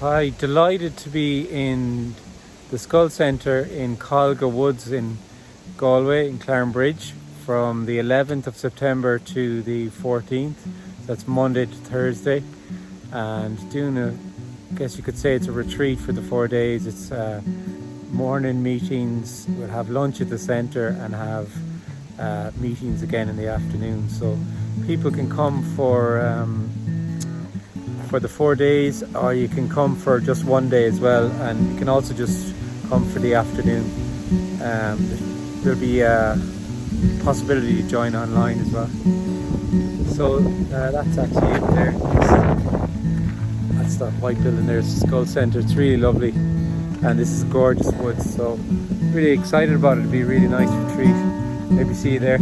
Hi, delighted to be in the Skull Centre in Colga Woods in Galway in Clarenbridge from the 11th of September to the 14th. That's Monday to Thursday, and doing I guess you could say it's a retreat for the 4 days. It's morning meetings. We'll have lunch at the centre and have meetings again in the afternoon. So people can come for the 4 days, or you can come for just one day as well, and you can also just come for the afternoon. There'll be a possibility to join online as well. So that's actually it there. That's that white building there. It's the Skull Centre. It's really lovely, and this is gorgeous woods. So really excited about it. It'll be a really nice retreat. Maybe see you there.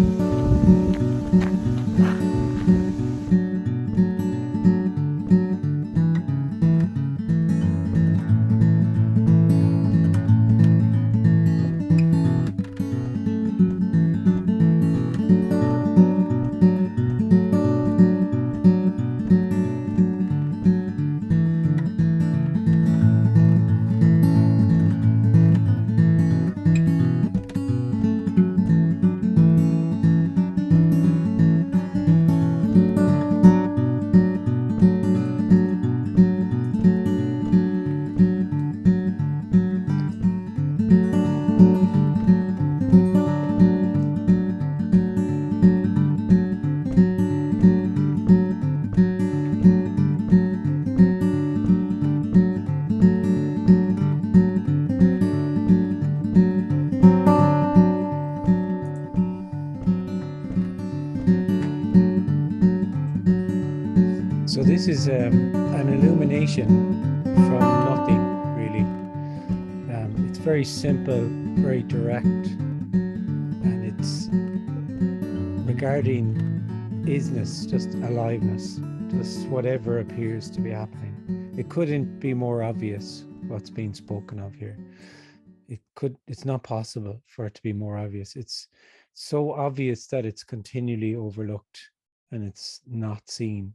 So this is an illumination from nothing, really. It's very simple, very direct, and it's regarding isness, just aliveness, just whatever appears to be happening. It couldn't be more obvious what's being spoken of here. It's not possible for it to be more obvious. It's so obvious that it's continually overlooked and it's not seen.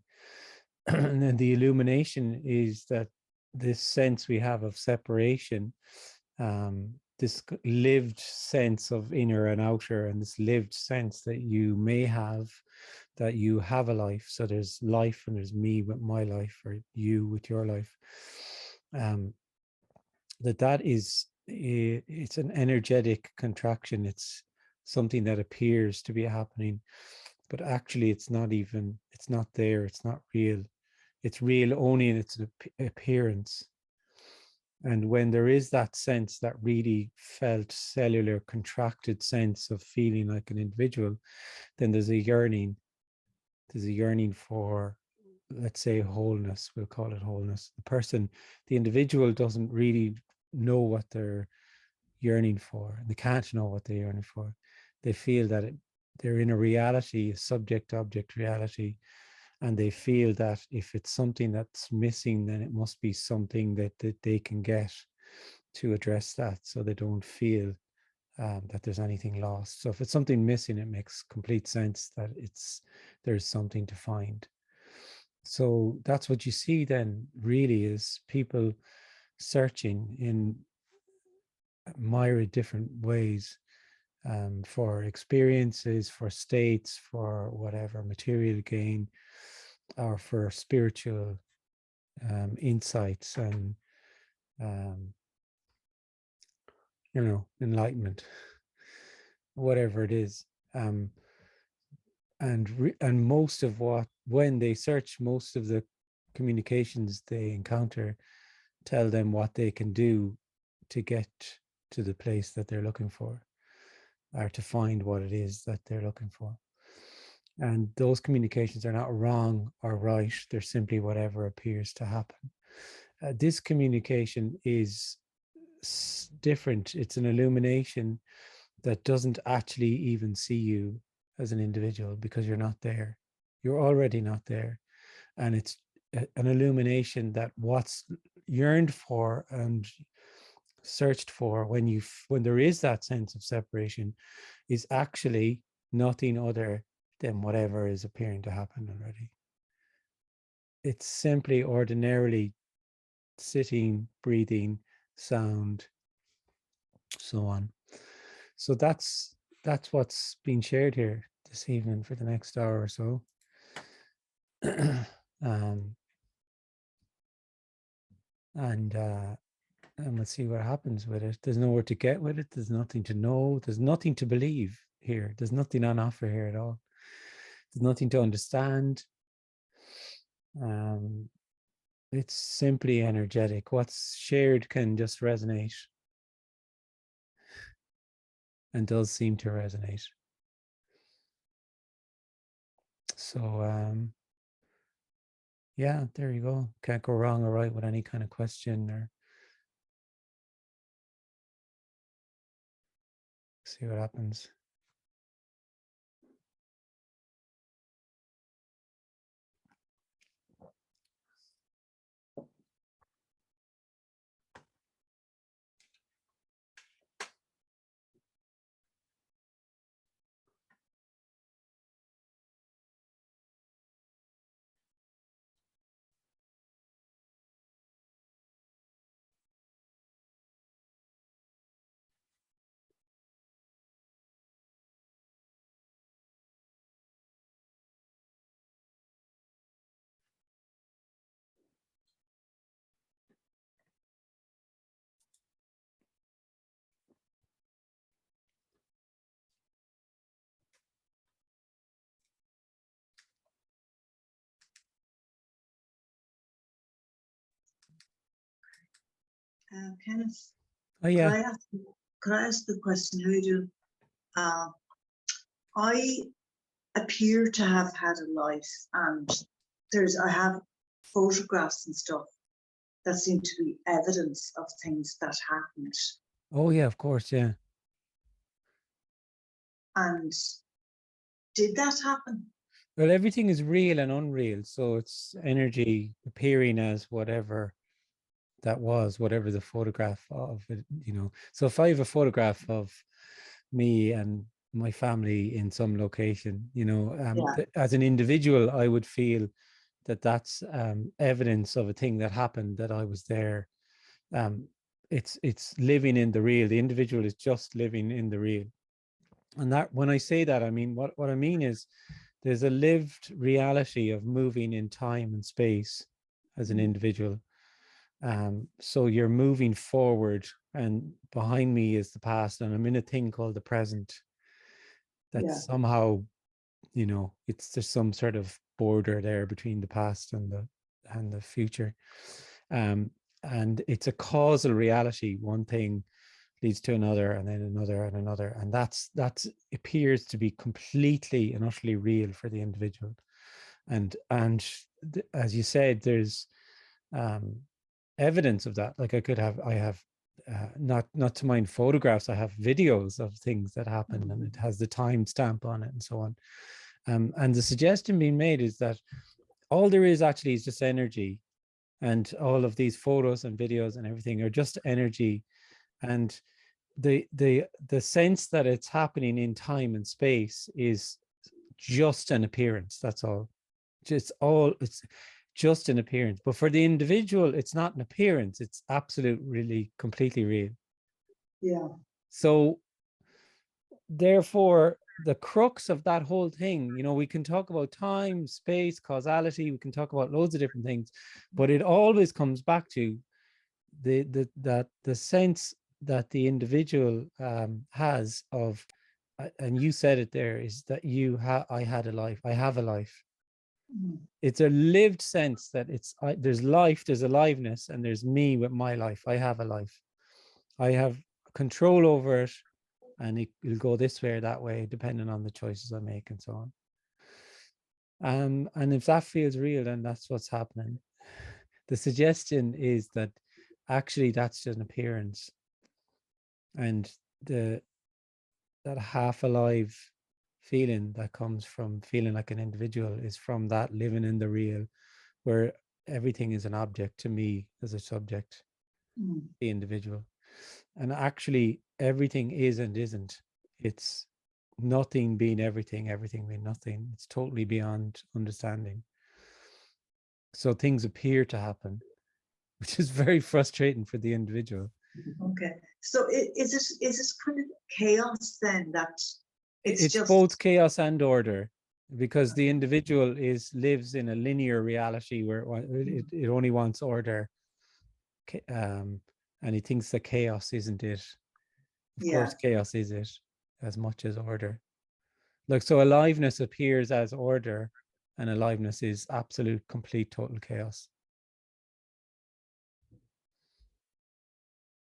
And then the illumination is that this sense we have of separation, this lived sense of inner and outer, and this lived sense that you may have, that you have a life. So there's life and there's me with my life, or you with your life. That is, it's an energetic contraction. It's something that appears to be happening, but actually it's not there. It's not real. It's real only in its appearance. And when there is that sense, that really felt cellular contracted sense of feeling like an individual, then there's a yearning. There's a yearning for, let's say, wholeness. We'll call it wholeness. The individual doesn't really know what they're yearning for. They can't know what they're yearning for. They feel that they're in a reality, a subject-object reality, and they feel that if it's something that's missing, then it must be something that they can get to address that, so they don't feel that there's anything lost. So if it's something missing, it makes complete sense that there's something to find. So that's what you see then, really, is people searching in myriad different ways, for experiences, for states, for whatever, material gain, or for spiritual insights and enlightenment, whatever it is. And most of when they search, most of the communications they encounter tell them what they can do to get to the place that they're looking for, or to find what it is that they're looking for. And those communications are not wrong or right. They're simply whatever appears to happen. This communication is different. It's an illumination that doesn't actually even see you as an individual, because you're not there. You're already not there. And it's an illumination that what's yearned for and searched for when there is that sense of separation is actually nothing other than whatever is appearing to happen already. It's simply ordinarily sitting, breathing, sound, so on. So that's what's being shared here this evening for the next hour or so. And let's see what happens with it. There's nowhere to get with it. There's nothing to know. There's nothing to believe here. There's nothing on offer here at all. There's nothing to understand. It's simply energetic. What's shared can just resonate, and does seem to resonate. So yeah, there you go. Can't go wrong or right with any kind of question, or see what happens. Kenneth, Oh yeah. could I ask the question? Who do I appear to have had a life, and I have photographs and stuff that seem to be evidence of things that happened. Oh yeah, of course, yeah. And did that happen? Well, everything is real and unreal, so it's energy appearing as whatever that was, whatever the photograph of it, So if I have a photograph of me and my family in some location, as an individual, I would feel that that's evidence of a thing that happened, that I was there. It's living in the real. The individual is just living in the real. And that, when I say that, I mean, what I mean is there's a lived reality of moving in time and space as an individual. So you're moving forward, and behind me is the past, and I'm in a thing called the present. That's somehow, there's some sort of border there between the past and the future. And it's a causal reality. One thing leads to another, and then another and another, and that's appears to be completely and utterly real for the individual. And as you said, there's evidence of that. Like I have not to mind photographs, I have videos of things that happen, and it has the time stamp on it and so on. And the suggestion being made is that all there is actually is just energy, and all of these photos and videos and everything are just energy. And the sense that it's happening in time and space is just an appearance. That's all. It's just an appearance. But for the individual, it's not an appearance. It's really completely real. Yeah. So therefore, the crux of that whole thing, we can talk about time, space, causality, we can talk about loads of different things, but it always comes back to the sense that the individual has of, and you said it there, is that I had a life, I have a life. It's a lived sense that there's life, there's aliveness, and there's me with my life. I have a life. I have control over it, and it'll go this way or that way, depending on the choices I make and so on. And if that feels real, then that's what's happening. The suggestion is that actually that's just an appearance, and that half alive feeling that comes from feeling like an individual is from that living in the real, where everything is an object to me as a subject, the individual. And actually everything is and isn't. It's nothing being everything, everything being nothing. It's totally beyond understanding. So things appear to happen, which is very frustrating for the individual. Okay. So is it kind of chaos then, that it's It's just both chaos and order, because the individual lives in a linear reality where it only wants order, and he thinks that chaos isn't it. Of yeah. course, chaos is it as much as order. Like, so aliveness appears as order, and aliveness is absolute, complete, total chaos.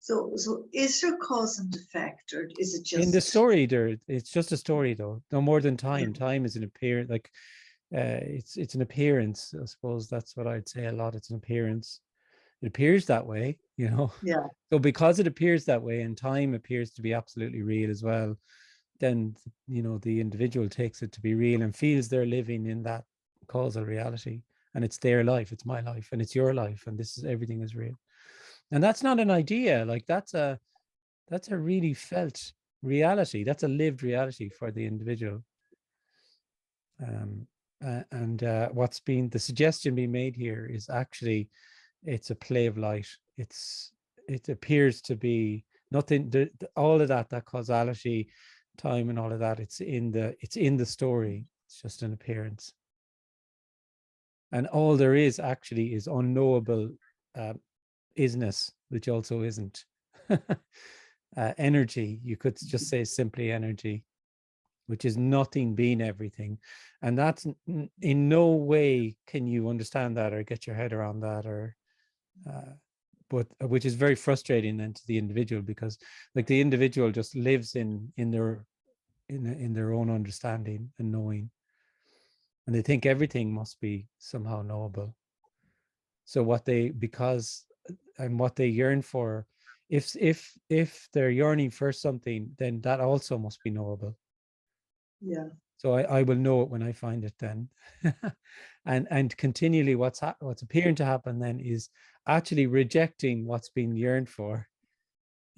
So is there cause and effect, or is it In the just story, it's just a story, though. No more than time. yeah. Time is an appearance. Like, it's an appearance. I suppose that's what I'd say a lot. It's an appearance. It appears that way, you know. Yeah. So because it appears that way, and time appears to be absolutely real as well, then, you know, the individual takes it to be real and feels they're living in that causal reality, and it's their life, it's my life, and it's your life, and this is, everything is real. And that's not an idea. Like, that's a really felt reality. That's a lived reality for the individual. And what's been the suggestion being made here is actually, it's a play of light. It appears to be nothing. All of that causality, time, and all of that. It's in the story. It's just an appearance. And all there is actually is unknowable isness, which also isn't. Energy. You could just say simply energy, which is nothing being everything. And that's in no way can you understand that or get your head around that, or but which is very frustrating then to the individual, because like the individual just lives in their own understanding and knowing, and they think everything must be somehow knowable. So what they yearn for, if they're yearning for something, then that also must be knowable. Yeah. So I will know it when I find it then. and continually what's appearing to happen then is actually rejecting what's being yearned for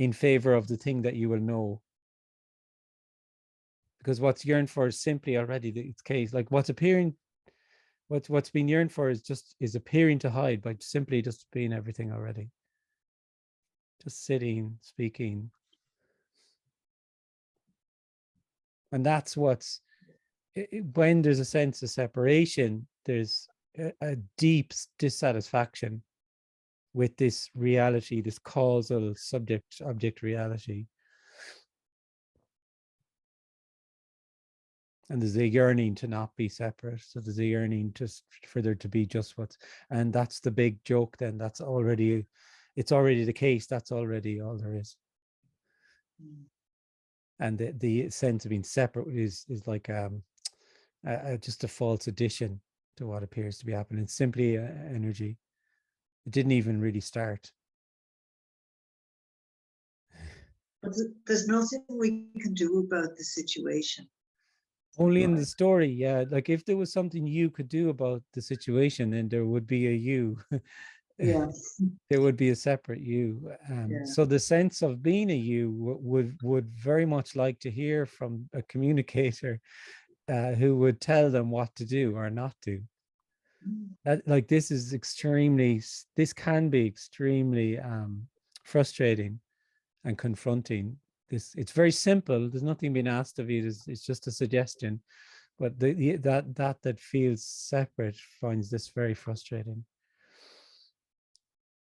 in favor of the thing that you will know. Because what's yearned for is simply already the case. Like what's being yearned for is appearing to hide by simply just being everything already. Just sitting, speaking. And that's when there's a sense of separation, there's a deep dissatisfaction with this reality, this causal subject object reality. And there's a yearning to not be separate. So there's a yearning just for there to be just what's, and that's the big joke then. It's already the case. That's already all there is. And the sense of being separate is like just a false addition to what appears to be happening. It's simply energy. It didn't even really start. But there's nothing we can do about the situation. Only in the story, yeah. Like if there was something you could do about the situation, then there would be a you. Yeah. There would be a separate you. Yeah. So the sense of being a you would very much like to hear from a communicator who would tell them what to do or not do. Like this can be extremely frustrating and confronting. It's very simple. There's nothing being asked of you. It's just a suggestion, but that feels separate finds this very frustrating,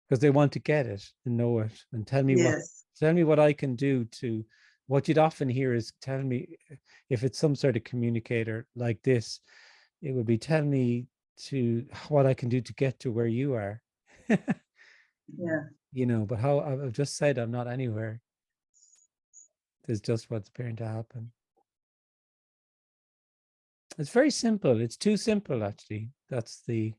because they want to get it and know it and tell me Yes. what I can do to. What you'd often hear is, tell me, if it's some sort of communicator like this, it would be, tell me to what I can do to get to where you are. Yeah. You know, but how I've just said I'm not anywhere. There's just what's appearing to happen. It's very simple. It's too simple, actually. That's the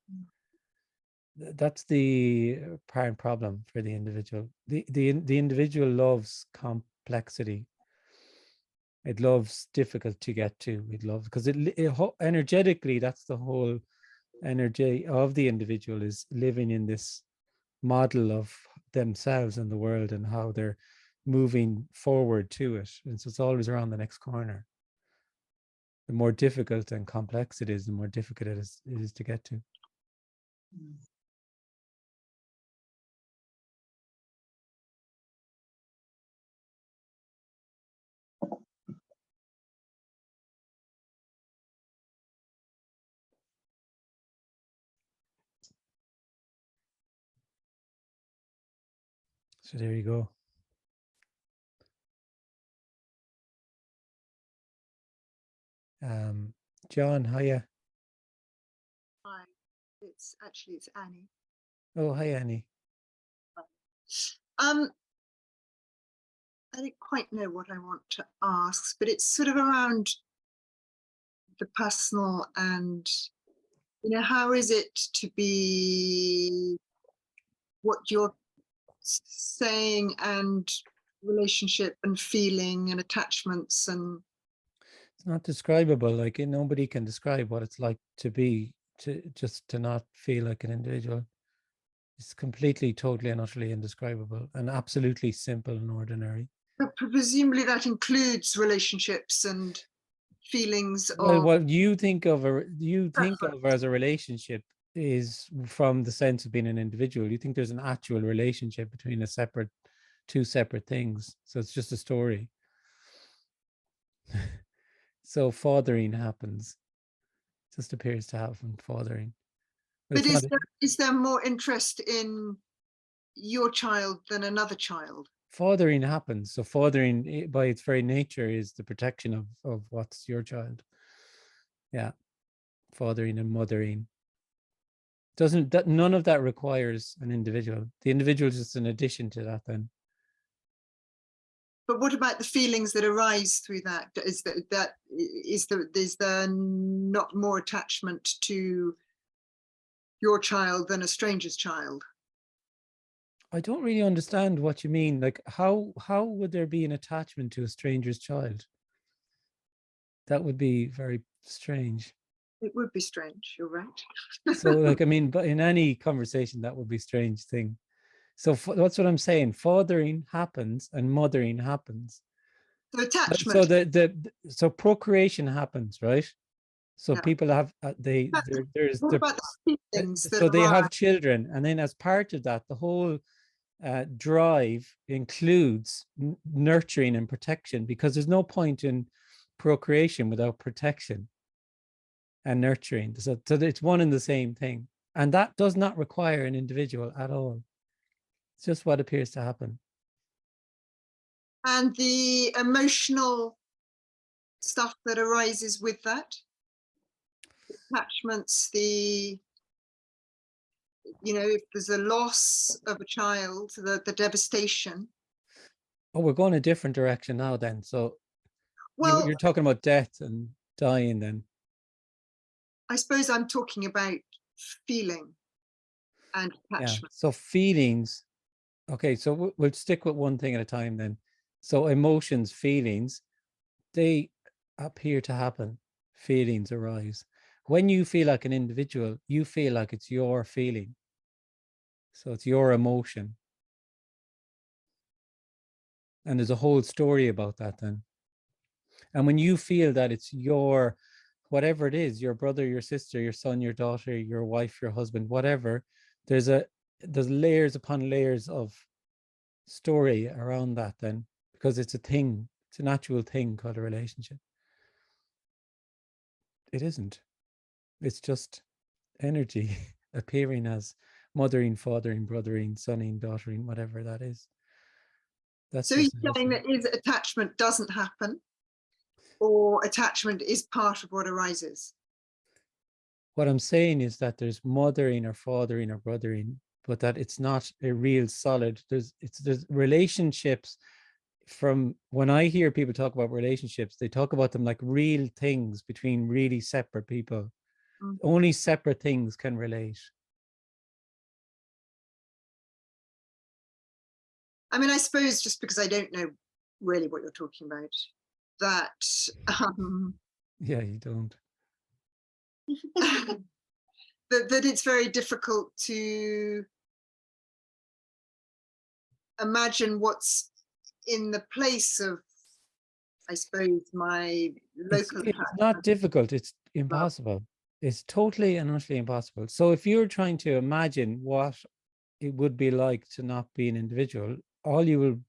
apparent problem for the individual. The individual loves complexity. It loves difficult to get to. It loves, because energetically, that's the whole energy of the individual, is living in this model of themselves and the world and how they're moving forward to it. And so it's always around the next corner. The more difficult and complex it is, the more difficult it is to get to. So there you go. John, hiya. Hi, it's Annie. Oh, hi, Annie. I don't quite know what I want to ask, but it's sort of around the personal and, how is it to be what you're saying and relationship and feeling and attachments and. It's not describable. Like nobody can describe what it's like to be, to not feel like an individual. It's completely, totally and utterly indescribable and absolutely simple and ordinary. But presumably that includes relationships and feelings Well, of. what you think of as a relationship is from the sense of being an individual. You think there's an actual relationship between two separate things. So it's just a story. So fathering happens. Just appears to happen, fathering. But is there more interest in your child than another child? Fathering happens. So fathering by its very nature is the protection of what's your child. Yeah. Fathering and mothering. None of that requires an individual. The individual is just an addition to that then. But what about the feelings that arise through that? Is there not more attachment to your child than a stranger's child? I don't really understand what you mean. Like how would there be an attachment to a stranger's child? That would be very strange. It would be strange, you're right. So like, I mean, but in any conversation, that would be a strange thing. So that's what I'm saying. Fathering happens and mothering happens. So attachment. So so procreation happens, right? So Yeah. people have What about the feelings that so they arise? have children, and then as part of that, the whole drive includes nurturing and protection, because there's no point in procreation without protection and nurturing. So it's one and the same thing, and that does not require an individual at all. It's just what appears to happen. And the emotional stuff that arises with that, attachments, if there's a loss of a child, the devastation. Oh, we're going a different direction now then. So well, you're talking about death and dying then. I suppose I'm talking about feeling and attachment. Yeah, so feelings. Okay, so we'll stick with one thing at a time then. So emotions, feelings, they appear to happen. Feelings arise. When you feel like an individual, you feel like it's your feeling. So it's your emotion. And there's a whole story about that then. And when you feel that it's your, whatever it is, your brother, your sister, your son, your daughter, your wife, your husband, whatever, there's layers upon layers of story around that then, because it's a thing, it's an actual thing called a relationship. It isn't. It's just energy appearing as mothering, fathering, brothering, sonning, daughtering, whatever that is. That's so you're saying that is attachment doesn't happen, or attachment is part of what arises? What I'm saying is that there's mothering or fathering or brothering, but that it's not a real solid. There's relationships. From when I hear people talk about relationships, they talk about them like real things between really separate people. Mm. Only separate things can relate. I mean, I suppose just because I don't know really what you're talking about, that yeah, you don't. that it's very difficult to imagine what's in the place of, I suppose, my local. It's not difficult. It's impossible. It's totally and utterly impossible. So if you're trying to imagine what it would be like to not be an individual, all you will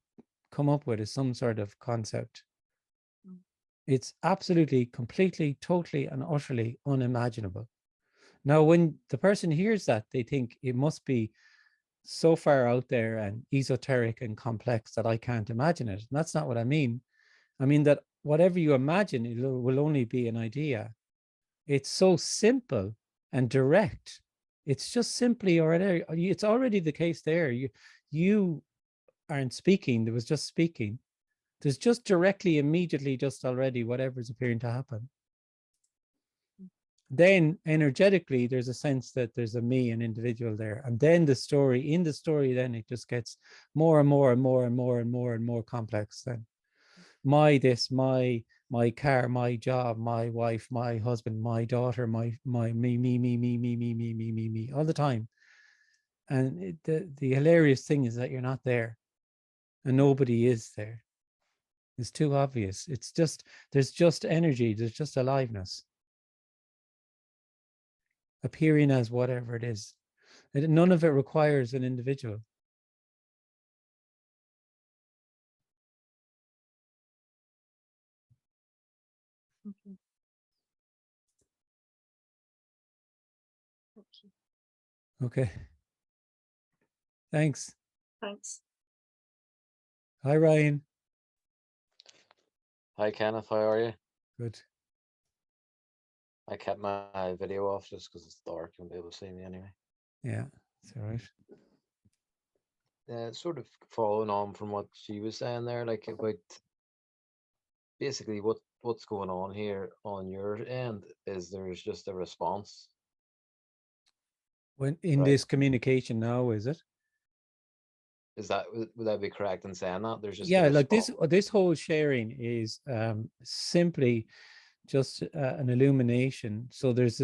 come up with is some sort of concept. It's absolutely, completely, totally, and utterly unimaginable. Now, when the person hears that, they think it must be so far out there and esoteric and complex that I can't imagine it. And that's not what I mean. I mean that whatever you imagine, it will only be an idea. It's so simple and direct. It's just simply already, it's already the case there. You aren't speaking, there was just speaking. There's just directly, immediately, just already whatever's appearing to happen. Then energetically, there's a sense that there's a me, an individual there. And then the story, in the story, then it just gets more and more and more and more and more and more complex then. My this, my car, my job, my wife, my husband, my daughter, my me, all the time. And the hilarious thing is that you're not there and nobody is there. It's too obvious. It's just, there's just energy, there's just aliveness appearing as whatever it is. None of it requires an individual. Okay. Thank you. Okay. Thanks. Thanks. Hi, Ryan. Hi Kenneth, how are you? Good. I kept my video off just because it's dark, you won't be able to see me anyway. Yeah, it's all right. Sort of following on from what she was saying there, like about basically what's going on here on your end is there's just a response. When in Right. this communication now, is it? Is that, would that be correct in saying that? There's just a Yeah, like response. this whole sharing is simply just an illumination. So there's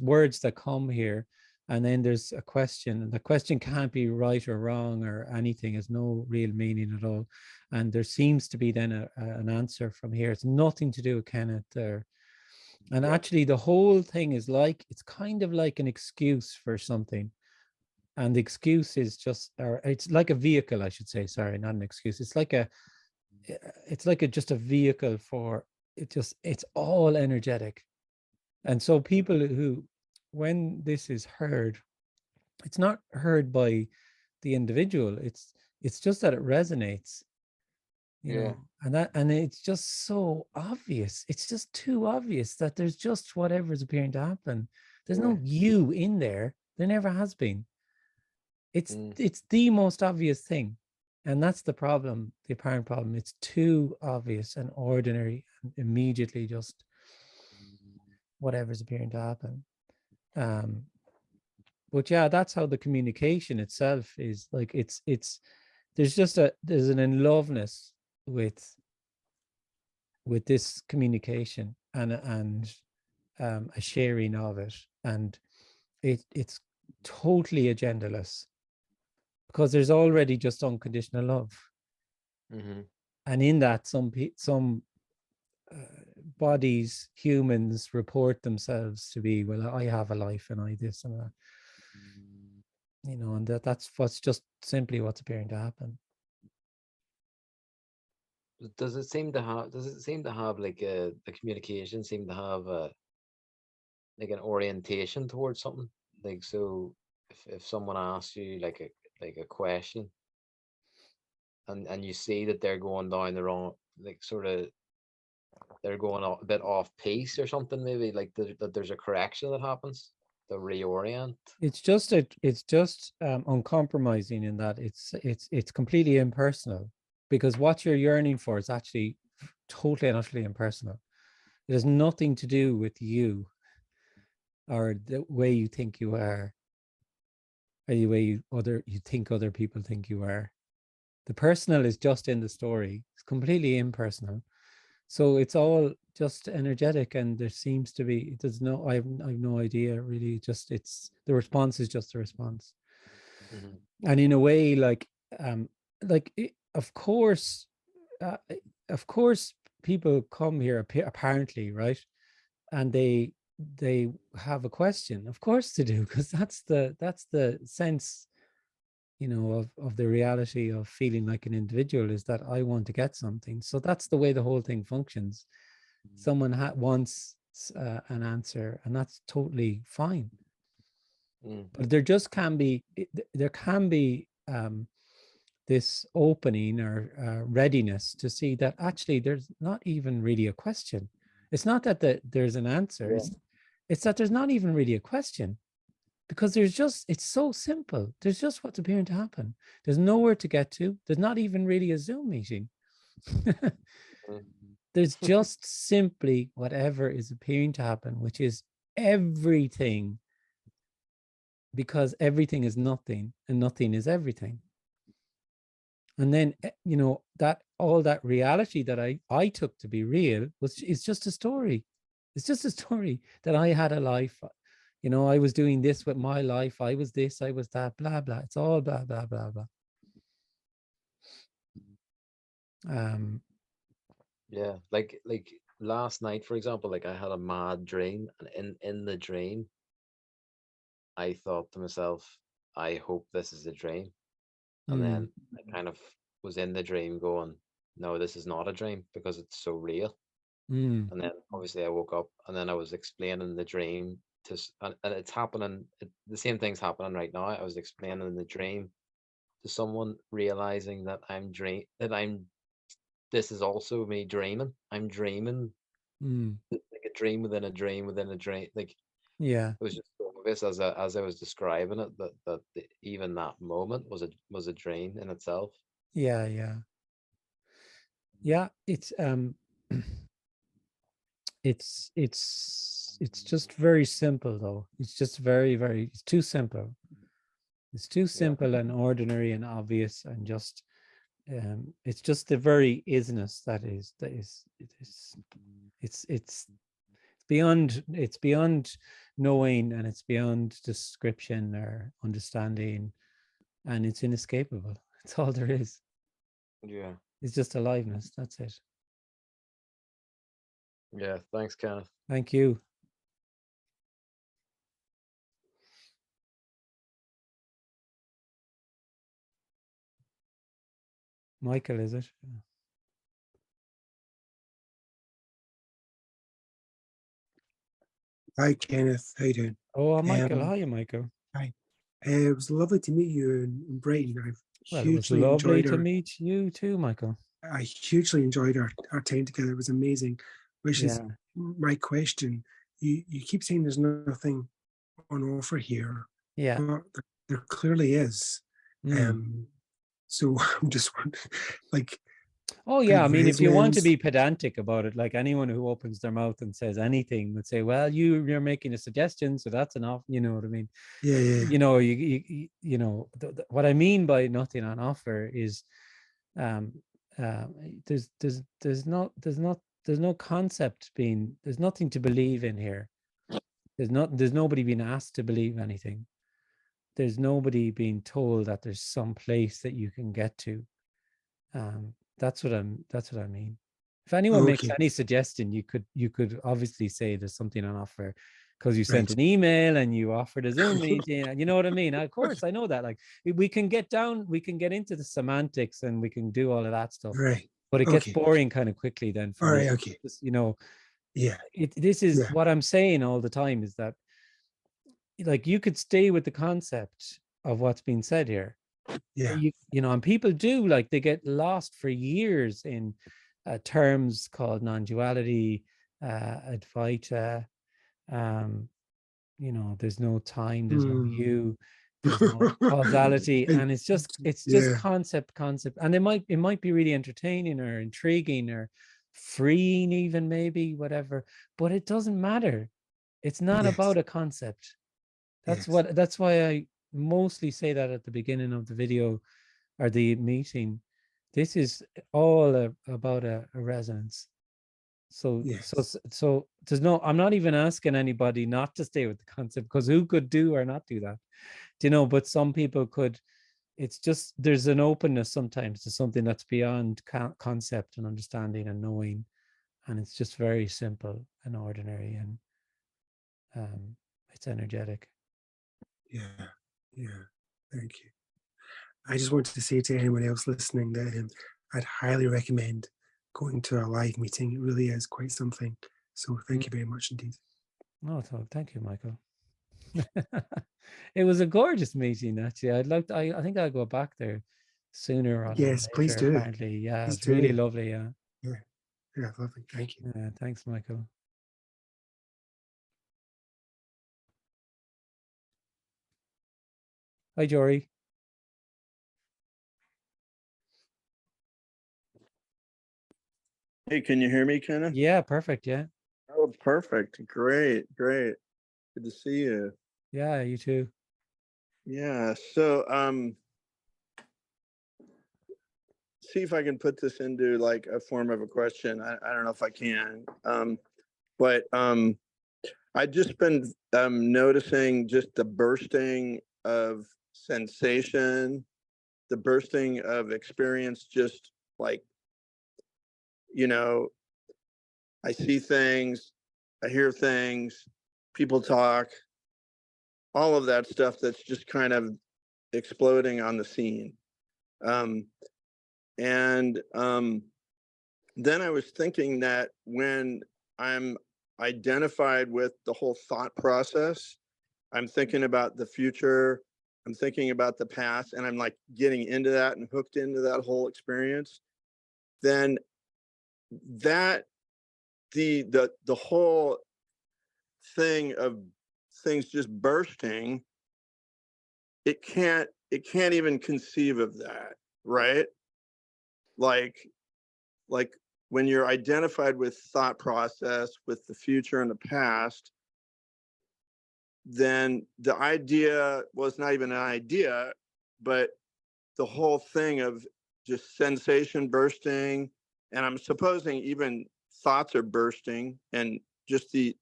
words that come here, and then there's a question, and the question can't be right or wrong or anything. Has no real meaning at all, and there seems to be then an answer from here. It's nothing to do with Kenneth there. And Yeah. actually the whole thing is like, it's kind of like an excuse for something. And the excuse is just, or it's like a vehicle, I should say, sorry, not an excuse. It's like just a vehicle for it. Just, it's all energetic. And so people who, when this is heard, it's not heard by the individual. It's just that it resonates, you Yeah. know, and it's just so obvious. It's just too obvious that there's just whatever's appearing to happen. There's no you in there. There never has been. It's the most obvious thing. And that's the problem, the apparent problem. It's too obvious and ordinary and immediately just whatever's appearing to happen. But yeah, that's how the communication itself is. Like it's there's an in loveness with this communication and a sharing of it, and it's totally agendaless because there's already just unconditional love. Mm-hmm. And in that, some bodies, humans report themselves to be, well, I have a life and I this and that, you know, and that's what's just simply what's appearing to happen. Does it seem to have like the communication seem to have like an orientation towards something? Like, so if someone asks you like a question and you see that they're going down the wrong, like sort of they're going a bit off pace or something, maybe like that there's a correction that happens to reorient. It's just uncompromising in that it's completely impersonal, because what you're yearning for is actually totally and utterly impersonal. It has nothing to do with you or the way you think you are, or the way you think other people think you are. The personal is just in the story. It's completely impersonal. So it's all just energetic, and there seems to be, I have no idea really. Just it's the response is just a response. And in a way, like of course, uh, of course, people come here apparently, right, and they have a question. Of course they do, because that's the sense, you know, of the reality of feeling like an individual, is that I want to get something. So that's the way the whole thing functions. Someone wants an answer, and that's totally fine. But there just can be, there can be this opening or readiness to see that actually there's not even really a question. It's not that there's an answer. Yeah. It's that there's not even really a question, because there's just, it's so simple. There's just what's appearing to happen. There's nowhere to get to. There's not even really a Zoom meeting. There's just simply whatever is appearing to happen, which is everything, because everything is nothing and nothing is everything. And then, you know, that all that reality that I took to be real is just a story. It's just a story that I had a life. You know, I was doing this with my life. I was this, I was that, blah, blah. It's all blah, blah, blah, blah. Yeah, like last night, for example, like I had a mad dream, and in the dream, I thought to myself, I hope this is a dream. And then I kind of was in the dream going, no, this is not a dream because it's so real. And then obviously I woke up, and then I was explaining the dream to, and it's happening. The same thing's happening right now. I was explaining the dream to someone, realizing that this is also me dreaming. I'm dreaming like a dream within a dream within a dream. Like, yeah, it was just so obvious as I was describing it that even that moment was a dream in itself. yeah, yeah, yeah. It's just very simple though. It's just very, very, it's too simple. It's too Yeah. simple and ordinary and obvious, and just it's just the very isness it's beyond knowing, and it's beyond description or understanding, and it's inescapable. It's all there is. Yeah. It's just aliveness. That's it. Yeah. Thanks, Kenneth. Thank you. Michael, is it? Hi, Kenneth. How you doing? Oh, Michael. Hi, Michael. Hi. It was lovely to meet you in Brighton. Well, it was lovely to meet you too, Michael. I hugely enjoyed our time together. It was amazing. Which is my question. You keep saying there's nothing on offer here. Yeah. But there clearly is. So I'm just like, oh yeah, I mean, if you want to be pedantic about it, like anyone who opens their mouth and says anything would say, well, you're making a suggestion, so that's enough. You know what I mean? Yeah. You know, you know what I mean by nothing on offer is there's no concept being, there's nothing to believe in here. There's nobody being asked to believe anything. There's nobody being told that there's some place that you can get to. That's what I mean. If anyone makes any suggestion, you could obviously say there's something on offer because you sent an email and you offered a Zoom meeting. You know what I mean? Of course, I know that. Like we can get into the semantics and we can do all of that stuff. Right. But it gets boring kind of quickly then for me. Okay. Just, you know, yeah. This is what I'm saying all the time, is that like you could stay with the concept of what's being said here. Yeah. You know, and people do, like, they get lost for years in terms called non-duality, Advaita, you know, there's no time, there's no you, there's no causality, and it's just concept, and it might be really entertaining or intriguing or freeing even, maybe, whatever, but it doesn't matter. It's not about a concept. That's why I mostly say that at the beginning of the video or the meeting. This is all about a resonance. So there's no, I'm not even asking anybody not to stay with the concept, because who could do or not do that, you know? But some people could. It's just, there's an openness sometimes to something that's beyond concept and understanding and knowing, and it's just very simple and ordinary, and it's energetic. Yeah. Thank you. I just wanted to say to anyone else listening that I'd highly recommend going to a live meeting. It really is quite something. So thank you very much indeed. Oh, thank you, Michael. It was a gorgeous meeting, actually. I think I'll go back there sooner rather than Yes, please later, do. apparently. Yeah, Please it's really do. lovely. Yeah. Yeah, lovely. Thank you. Yeah, thanks, Michael. Hi, Jory. Hey, can you hear me, Kenneth? Yeah, perfect. Yeah. Oh, perfect. Great. Good to see you. Yeah, you too. Yeah. So, see if I can put this into like a form of a question. I don't know if I can. But I just been noticing just the bursting of sensation, the bursting of experience, just like, you know, I see things, I hear things, people talk, all of that stuff that's just kind of exploding on the scene. And then I was thinking that when I'm identified with the whole thought process, I'm thinking about the future, I'm thinking about the past, and I'm like getting into that and hooked into that whole experience, then that the whole thing of things just bursting, it can't even conceive of that, right? Like when you're identified with thought process, with the future and the past, then the idea was not even an idea, but the whole thing of just sensation bursting, and I'm supposing even thoughts are bursting, and just the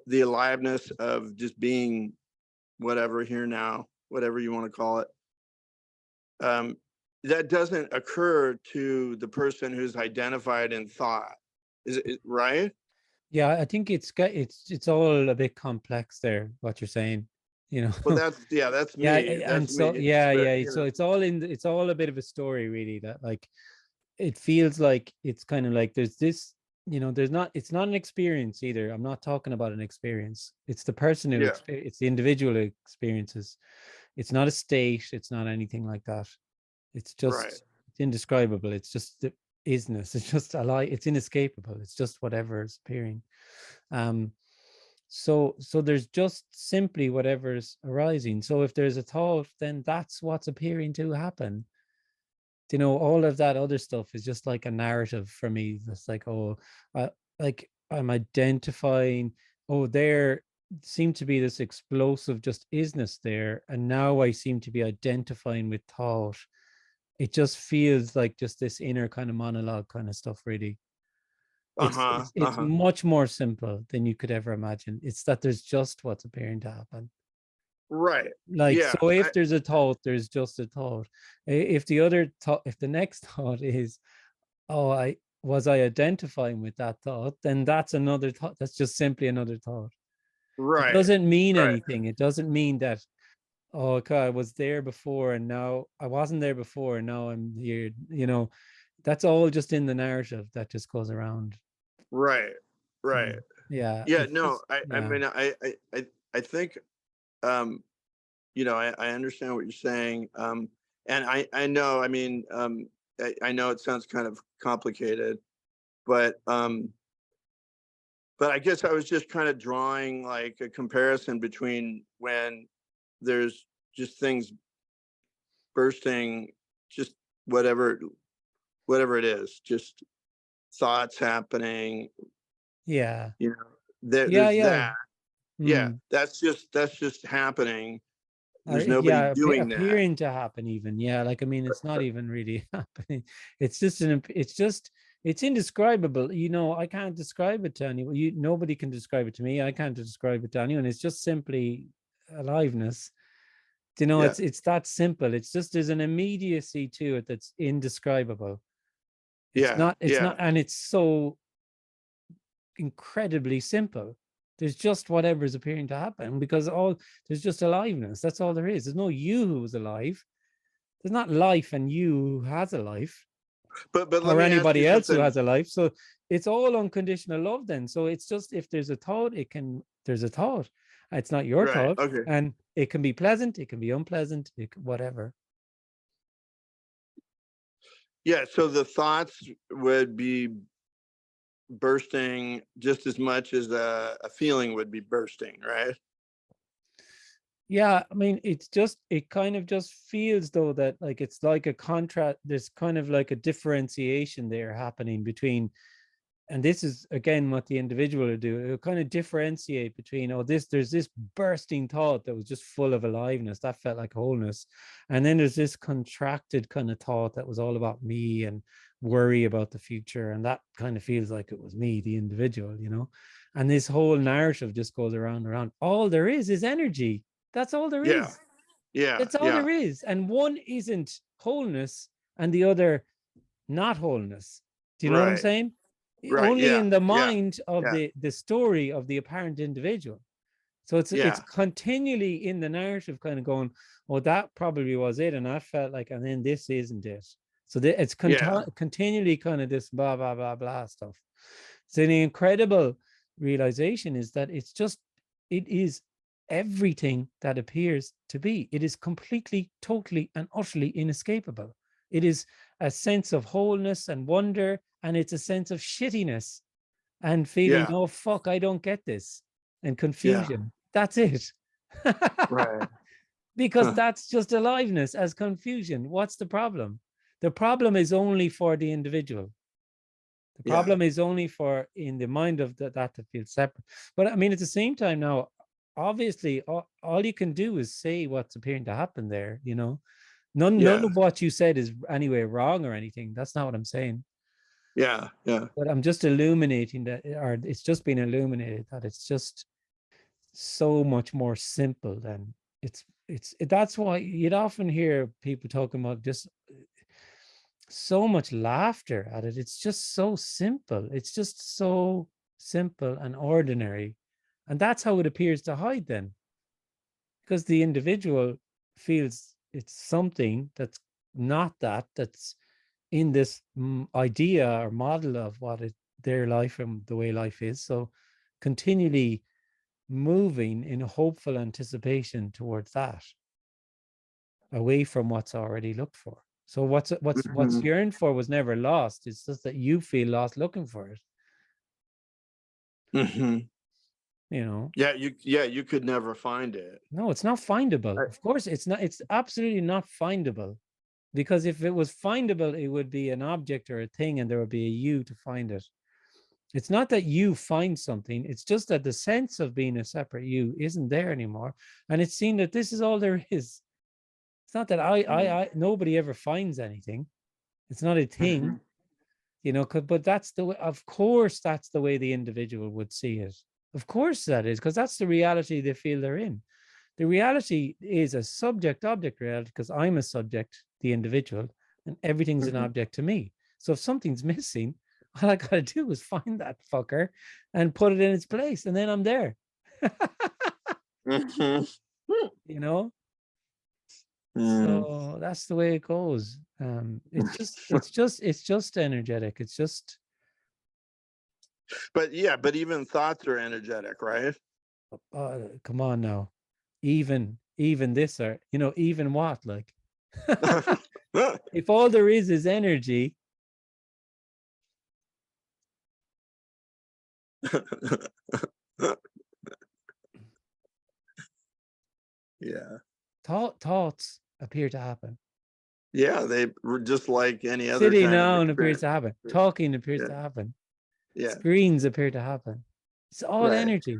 aliveness of just being whatever here now, whatever you want to call it. That doesn't occur to the person who's identified in thought. Is it right? Yeah, I think it's all a bit complex there, what you're saying, you know. Well, that's me. Yeah, and That's so me. yeah. So it's all a bit of a story, really, that like it feels like it's kind of like there's this, you know, it's not an experience either. I'm not talking about an experience. It's the person who Yeah. it's the individual who experiences. It's not a state, it's not anything like that. It's just Right. it's indescribable. It's just the isness. It's just a lie. It's inescapable. It's just whatever is appearing. So there's just simply whatever's arising. So if there's a thought, then that's what's appearing to happen. You know, all of that other stuff is just like a narrative for me. That's like, oh, like I'm identifying, oh, there seemed to be this explosive just isness there, and now I seem to be identifying with thought. It just feels like just this inner kind of monologue kind of stuff, really. It's much more simple than you could ever imagine. It's that there's just what's appearing to happen. Right. Like, yeah, so if there's a thought, there's just a thought. If the next thought is, oh, I identifying with that thought, then that's another thought. That's just simply another thought. right. It doesn't mean right. anything. It doesn't mean that, oh, okay, I was there before and now I wasn't there before and now I'm here. You know, that's all just in the narrative that just goes around. Right. Yeah. Yeah. No, just, I mean, I think, you know, I understand what you're saying. And I know, I mean, I know it sounds kind of complicated, but I guess I was just kind of drawing like a comparison between when there's just things bursting, just whatever it is, just thoughts happening. Yeah. You know, there's that. Yeah, that's just happening. There's nobody doing that. Appearing to happen even. Yeah, like, I mean, it's not even really happening. It's just it's indescribable. You know, I can't describe it to anyone. Nobody can describe it to me. I can't describe it to anyone. It's just simply aliveness. You know, it's that simple. It's just there's an immediacy to it that's indescribable. It's not, and it's so incredibly simple. There's just whatever's appearing to happen because there's just aliveness. That's all there is. There's no you who's alive. There's not life and you who has a life, but or anybody else who has a life. So it's all unconditional love then. So it's just, if there's a thought, there's a thought. It's not your Right. thought. Okay. And it can be pleasant, it can be unpleasant, whatever. Yeah. So the thoughts would be bursting just as much as a feeling would be bursting, right? Yeah, I mean, it kind of just feels though that like it's like a contrast, there's kind of like a differentiation there happening between, and this is again what the individual will do. It'll kind of differentiate between, oh, there's this bursting thought that was just full of aliveness, that felt like wholeness. And then there's this contracted kind of thought that was all about me and worry about the future. And that kind of feels like it was me, the individual, you know? And this whole narrative just goes around and around. All there is energy. That's all there Yeah. is. Yeah. That's all Yeah. there is. And one isn't wholeness and the other not wholeness. Do you know what I'm Right. saying? Right. Only Yeah. in the Yeah. mind of Yeah. the story of the apparent individual. So it's Yeah. continually in the narrative kind of going, oh, that probably was it. And that felt like, and then this isn't it. So it's Yeah. continually kind of this blah, blah, blah, blah stuff. So the incredible realization is that it is everything that appears to be. It is completely, totally, and utterly inescapable. It is a sense of wholeness and wonder, and it's a sense of shittiness and feeling, Yeah. oh, fuck, I don't get this, and Yeah. confusion. That's it. Right. Because that's just aliveness as confusion. What's the problem? The problem is only for the individual. The Yeah. problem is only for in the mind of that to feel separate. But I mean, at the same time now, obviously, all you can do is say what's appearing to happen there, you know. None Yeah. of what you said is anyway wrong or anything. That's not what I'm saying. Yeah. Yeah. But I'm just illuminating that, or it's just been illuminated that it's just so much more simple than that's why you'd often hear people talking about just so much laughter at it. It's just so simple. It's just so simple and ordinary. And that's how it appears to hide then. Because the individual feels it's something that's not that's in this idea or model of their life and the way life is. So continually moving in hopeful anticipation towards that, away from what's already looked for. So what's Mhm. yearned for was never lost. It's just that you feel lost looking for it. Mhm. You know. Yeah. You could never find it. No, it's not findable. I- Of course, it's not. It's absolutely not findable. Because if it was findable, it would be an object or a thing, and there would be a you to find it. It's not that you find something. It's just that the sense of being a separate you isn't there anymore, and it's seen that this is all there is. It's not that I nobody ever finds anything. It's not a thing, Mhm. you know. But that's the way. Of course, that's the way the individual would see it. Of course, that is because that's the reality they feel they're in. The reality is a subject-object reality because I'm a subject, the individual, and everything's an Mhm. object to me. So if something's missing, all I gotta do is find that fucker and put it in its place, and then I'm there. Mhm. You know? Mm. So that's the way it goes. It's just energetic. It's just But yeah, but even thoughts are energetic, right? come on now. Even this or even what? Like if all there is energy, Yeah. thoughts appear to happen. Yeah, they were just like any other Sitting kind of down appears experience. to happen. Talking appears Yeah. to happen. Yeah. Screens appear to happen. It's all Right. energy.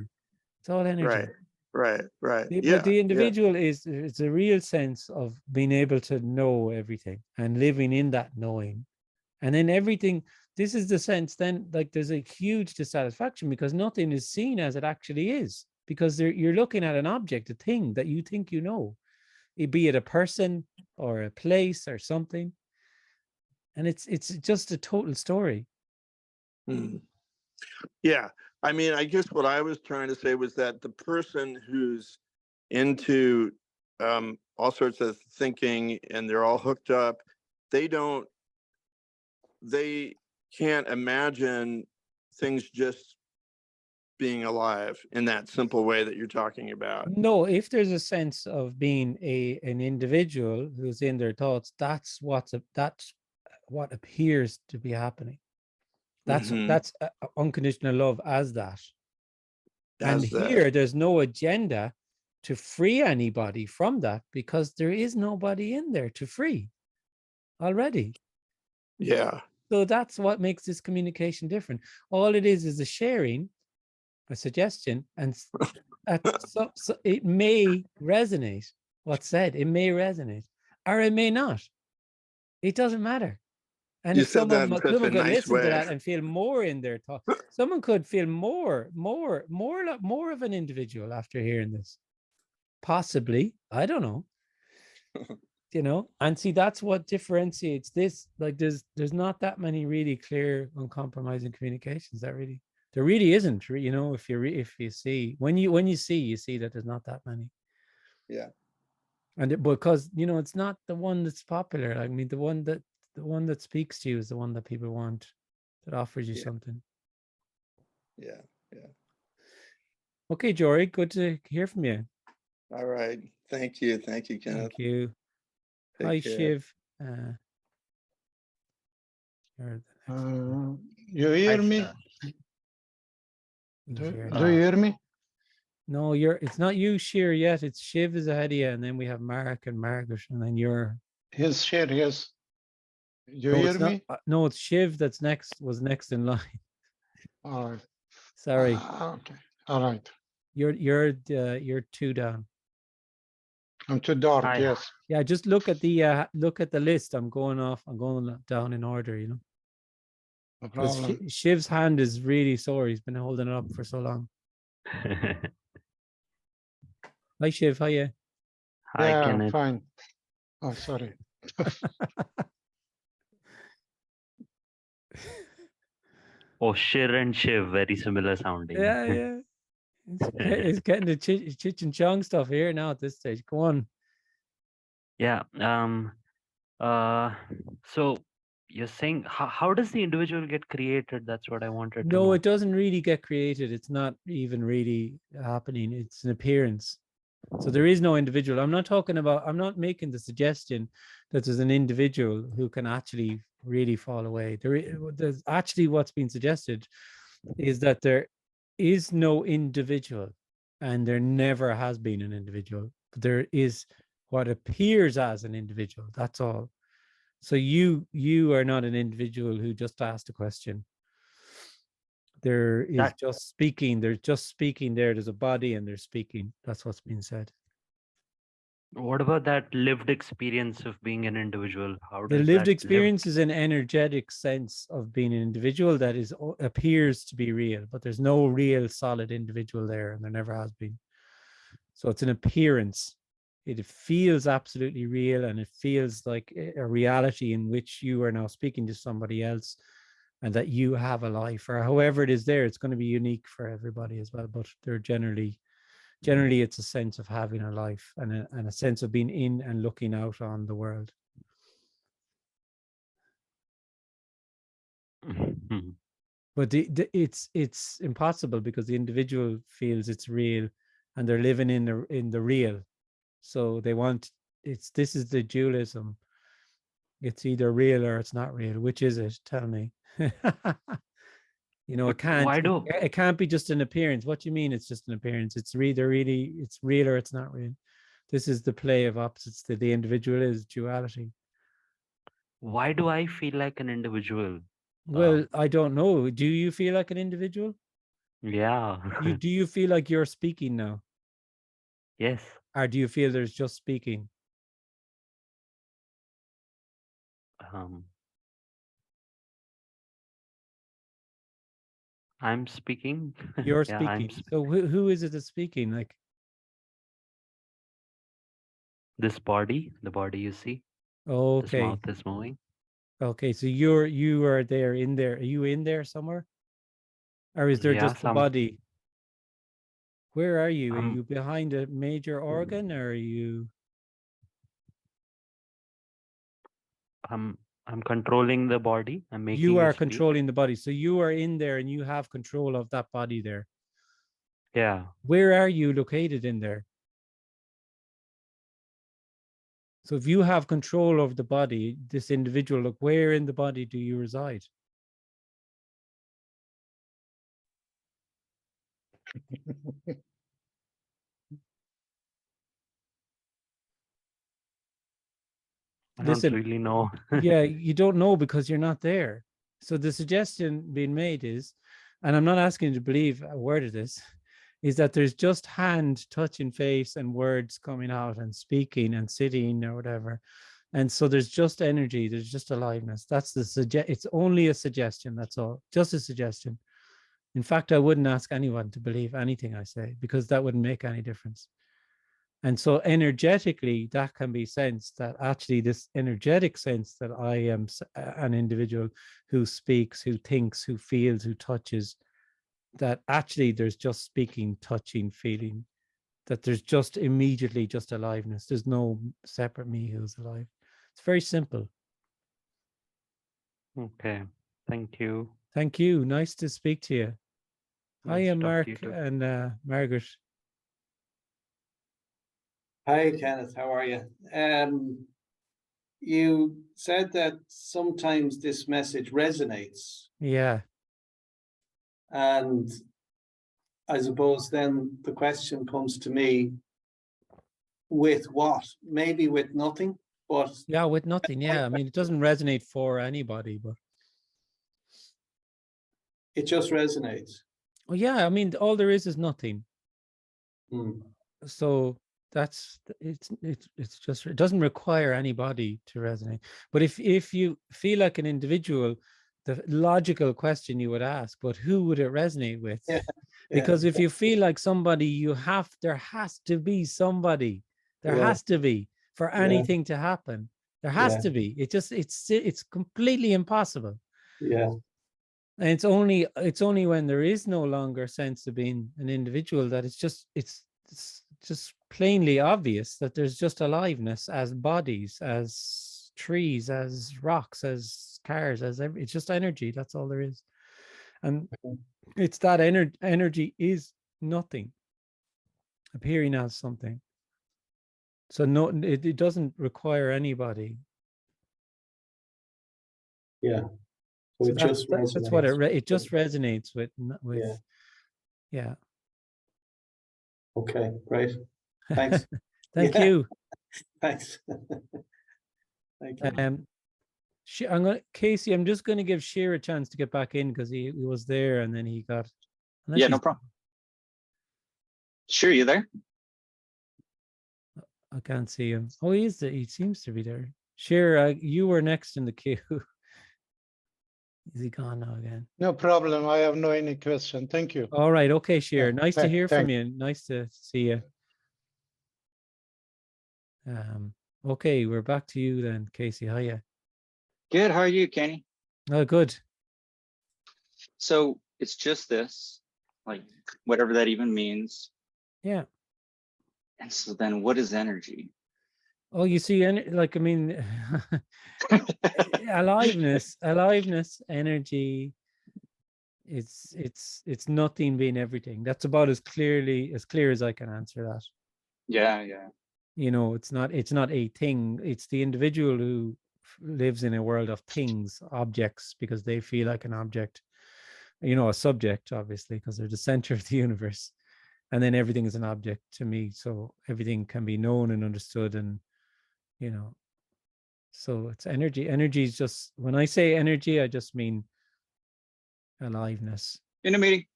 It's all energy. Right. Right. Right. But Yeah. the Yeah. individual it's a real sense of being able to know everything and living in that knowing. And then everything, this is the sense then, like there's a huge dissatisfaction because nothing is seen as it actually is. Because you're looking at an object, a thing that you think you know, be it a person or a place or something. And it's just a total story. Mm. Yeah. I mean, I guess what I was trying to say was that the person who's into all sorts of thinking and they're all hooked up, they can't imagine things just being alive in that simple way that you're talking about. No, if there's a sense of being an individual who's in their thoughts, that's what appears to be happening. That's Mhm. unconditional love as that. And As that. here, there's no agenda to free anybody from that, because there is nobody in there to free already. Yeah. So that's what makes this communication different. All it is a sharing, a suggestion, and so it may resonate. What's said, it may resonate, or it may not. It doesn't matter. And You if said that in such a could nice listen to way. that and feel more in their thought, someone could feel more of an individual after hearing this. Possibly, I don't know. You know, and see, that's what differentiates this. Like, there's not that many really clear, uncompromising communications. There really isn't. You know, if you see, when you see that there's not that many. Yeah. And because, you know, it's not the one that's popular. I mean, the one that speaks to you is the one that people want, that offers you something. Yeah. Yeah. Okay, Jory, good to hear from you. All right. Thank you. Thank you, Kenneth. Thank you. Take Hi, care. Shiv. You hear me? Who's Do here? you hear me? No, it's not you, Sheer, yet. It's Shiv is ahead of you, and then we have Mark and Margaret, and then you're. Yes, share, yes. You No, hear it's not. me? No, it's Shiv was next in line. All right. Sorry, Okay. All right. you're two down. I'm too dark, Hi. yes. Yeah, just look at the list. I'm going down in order, you know. No Because problem. Shiv's hand is really sore. He's been holding it up for so long. Hi, Shiv. How you? Hi, Yeah, Kenneth. fine. Oh, sorry. Oh, Shir and Shiv, very similar sounding. Yeah. It's getting the Chich and Chong stuff here now at this stage. Go on. Yeah. So you're saying how does the individual get created? That's what I wanted to No, know. it doesn't really get created. It's not even really happening. It's an appearance. So there is no individual. I'm not making the suggestion that there's an individual who can actually really fall away. There's actually, what's being suggested is that there is no individual, and there never has been an individual, but there is what appears as an individual. That's all. So you are not an individual who just asked a question. There is just speaking. There's just speaking there. There's a body and they're speaking. That's what's being said. What about that lived experience of being an individual? How The does lived that experience is an energetic sense of being an individual that appears to be real, but there's no real solid individual there, and there never has been. So it's an appearance. It feels absolutely real, and it feels like a reality in which you are now speaking to somebody else, and that you have a life, or however it is there. It's going to be unique for everybody as well, but they're generally it's a sense of having a life, and a sense of being in and looking out on the world. But it's impossible, because the individual feels it's real, and they're living in the real. So they want this is the dualism. It's either real or it's not real. Which is it? Tell me. You know, it can't be just an appearance. What do you mean it's just an appearance? It's it's real or it's not real. This is the play of opposites. That the individual is duality. Why do I feel like an individual? Well, I don't know. Do you feel like an individual? Yeah. Do you feel like you're speaking now? Yes. Or do you feel there's just speaking? I'm speaking. You're Yeah, speaking. So who is it that's speaking? Like this body, the body you see. Okay. This mouth is moving. Okay, so you are there in there. Are you in there somewhere? Or is there just the body? Where are you? Are you behind a major organ, or are you? I'm controlling the body. I'm making You are it speak. controlling the body. So you are in there and you have control of that body there. Yeah. Where are you located in there? So if you have control over the body, this individual, look, where in the body do you reside? I don't Listen, really know. yeah, you don't know because you're not there. So the suggestion being made is, and I'm not asking you to believe a word of this, is that there's just hand touching face and words coming out and speaking and sitting or whatever. And so there's just energy, there's just aliveness. That's it's only a suggestion, that's all, just a suggestion. In fact, I wouldn't ask anyone to believe anything I say because that wouldn't make any difference. And so energetically, that can be sensed, that actually this energetic sense that I am an individual who speaks, who thinks, who feels, who touches, that actually there's just speaking, touching, feeling, that there's just immediately just aliveness. There's no separate me who's alive. It's very simple. Okay. Thank you. Thank you. Nice to speak to you. Hi, Nice to I'm talk to you Mark too. and Margaret. Hi, Kenneth. How are you? You said that sometimes this message resonates, Yeah. and I suppose then the question comes to me, with what? Maybe with nothing, but Yeah, with nothing. Yeah. I mean, it doesn't resonate for anybody, but it just resonates. oh yeah, I mean, all there is nothing. Hmm. So that's it's just, it doesn't require anybody to resonate. But if you feel like an individual, the logical question you would ask, but who would it resonate with? Yeah, Because if you feel like somebody, there has to be somebody. There yeah, has to be, for yeah, anything to happen. There has yeah, to be. It's completely impossible. yeah, And it's only when there is no longer sense of being an individual that it's just plainly obvious that there's just aliveness as bodies, as trees, as rocks, as cars, it's just energy. That's all there is. And it's that energy is nothing appearing as something. So no, it doesn't require anybody. yeah. So So it just that's what resonates. it just resonates with Yeah. yeah. Okay, great. Thanks. Thank Yeah. you. Thanks. Thank you. Casey, I'm just going to give Sheer a chance to get back in because he was there and then he got. Yeah, no problem. Sure, you there? I can't see him. Oh, he is there. He seems to be there. Sheer, you were next in the queue. Is he gone now again? No problem. I have no any question. Thank you. All right. Okay, Sheer. Yeah, Nice to hear from thank- you. Nice to see you. Okay, we're back to you then, Casey. Hiya. Good. How are you, Kenny? Oh, good. So it's just this, like whatever that even means. Yeah. And so then what is energy? Oh, you see, like, I mean, aliveness, energy. It's nothing being everything. That's about as clear as I can answer that. Yeah, yeah. You know, it's not a thing. It's the individual who lives in a world of things, objects, because they feel like an object. You know, a subject, obviously, because they're the center of the universe. And then everything is an object to me. So everything can be known and understood, and you know, so it's energy. Energy is just, when I say energy, I just mean aliveness. In a meeting.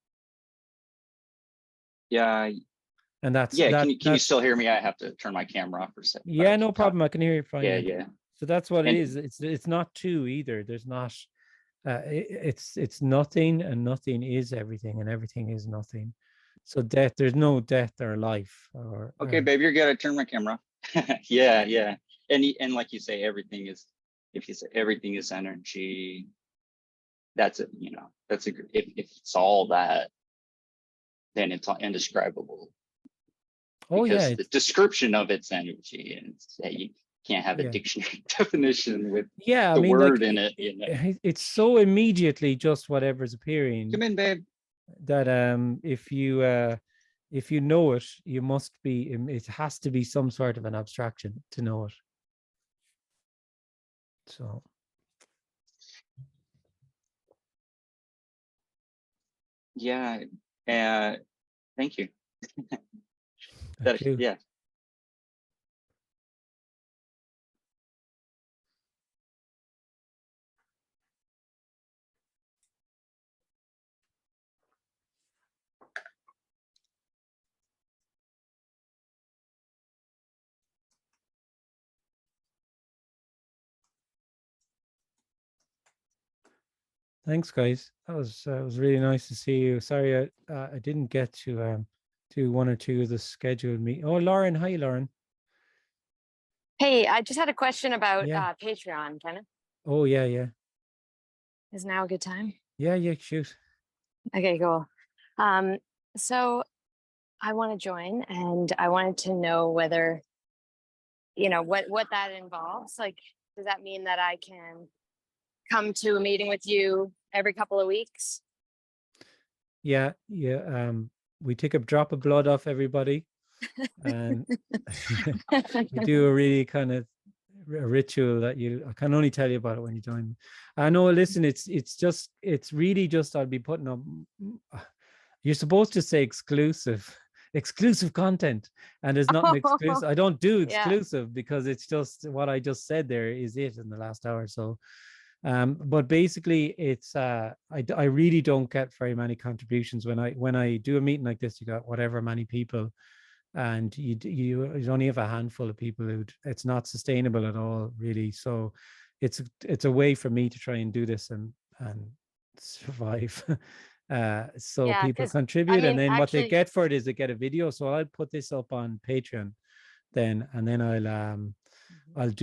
Yeah. And that's Yeah. Can you still hear me? I have to turn my camera off for a second. Yeah, no problem. I can hear you fine. Yeah, yeah. So that's what it And- is. It's not two either. There's not. It's nothing, and nothing is everything, and everything is nothing. So there's no death or life. Or Okay, babe, you're good. I turned my camera off. Yeah, yeah. And like you say, everything is. If you say everything is energy, that's it. You know, that's a. If it's all that, then it's indescribable. Oh Because yeah, the description of its energy, and you can't have a Yeah. dictionary definition with yeah. I the mean, word like, in it. You know? it's so immediately just whatever's appearing Come in, babe. that if you if you know it, you must be, it has to be some sort of an abstraction to know it. So. Yeah. Thank you. Thank you. Yeah. Thanks, guys. That was really nice to see you. Sorry, I didn't get to do one or two of the scheduled meet. Oh, Lauren, hi, Lauren. Hey, I just had a question about Yeah. Patreon, Kenneth. Oh, yeah. Is now a good time? Yeah, shoot. Okay, cool. So I want to join, and I wanted to know whether, what that involves. Like, does that mean that I can come to a meeting with you every couple of weeks? Yeah. We take a drop of blood off everybody, and we do a really kind of a ritual that I can only tell you about it when you join. I know. Listen, it's really just I'll be putting up. You're supposed to say exclusive content, and there's nothing exclusive. I don't do exclusive because it's just what I just said there is it in the last hour. So. But basically it's I really don't get very many contributions when I do a meeting like this. You got whatever many people, and you only have a handful of people who it's not sustainable at all, really. So it's a way for me to try and do this and survive. So people contribute, and then what they get for it is they get a video. So I'll put this up on Patreon then, and then I'll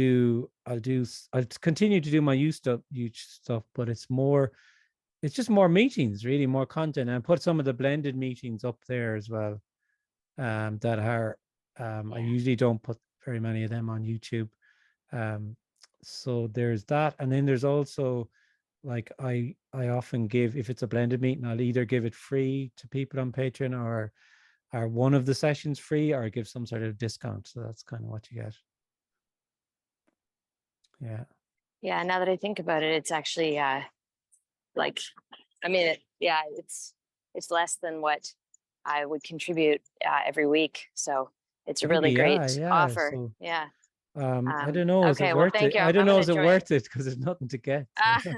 continue to do my huge stuff, but it's just more meetings, really, more content, and put some of the blended meetings up there as well. That are I usually don't put very many of them on YouTube. So there's that, and then there's also like I often give, if it's a blended meeting, I'll either give it free to people on Patreon, or one of the sessions free, or give some sort of discount. So that's kind of what you get. Yeah. Now that I think about it, it's actually it's less than what I would contribute every week. So it's a really great offer. So, yeah. I don't know. Is it worth it? I don't know. Is it worth it? Because there's nothing to get. So.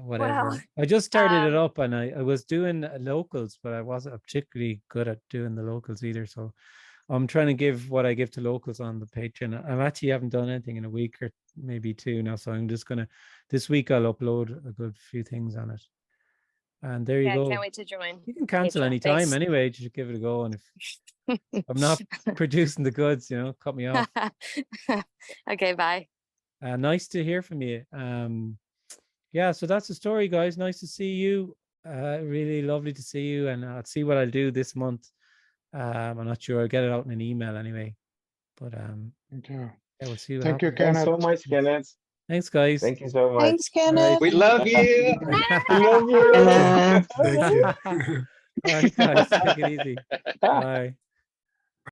Whatever. Well, I just started it up, and I was doing locals, but I wasn't particularly good at doing the locals either. So I'm trying to give what I give to locals on the Patreon. I actually haven't done anything in a week or maybe two now. So I'm just this week I'll upload a good few things on it. And there you go. I can't wait to join. You can cancel anytime anyway. Just give it a go. And if I'm not producing the goods, cut me off. Okay, bye. Nice to hear from you. Yeah, so that's the story, guys. Nice to see you. Really lovely to see you. And I'll see what I'll do this month. I'm not sure. I'll get it out in an email anyway. But thank you. Yeah, we'll see what Thank you, happens. Kenneth. Thanks so much, Kenneth. Thanks, guys. Thank you so much. Thanks, Kenneth. We love you. We love you. Thank you. All right, guys. Take it easy. Bye.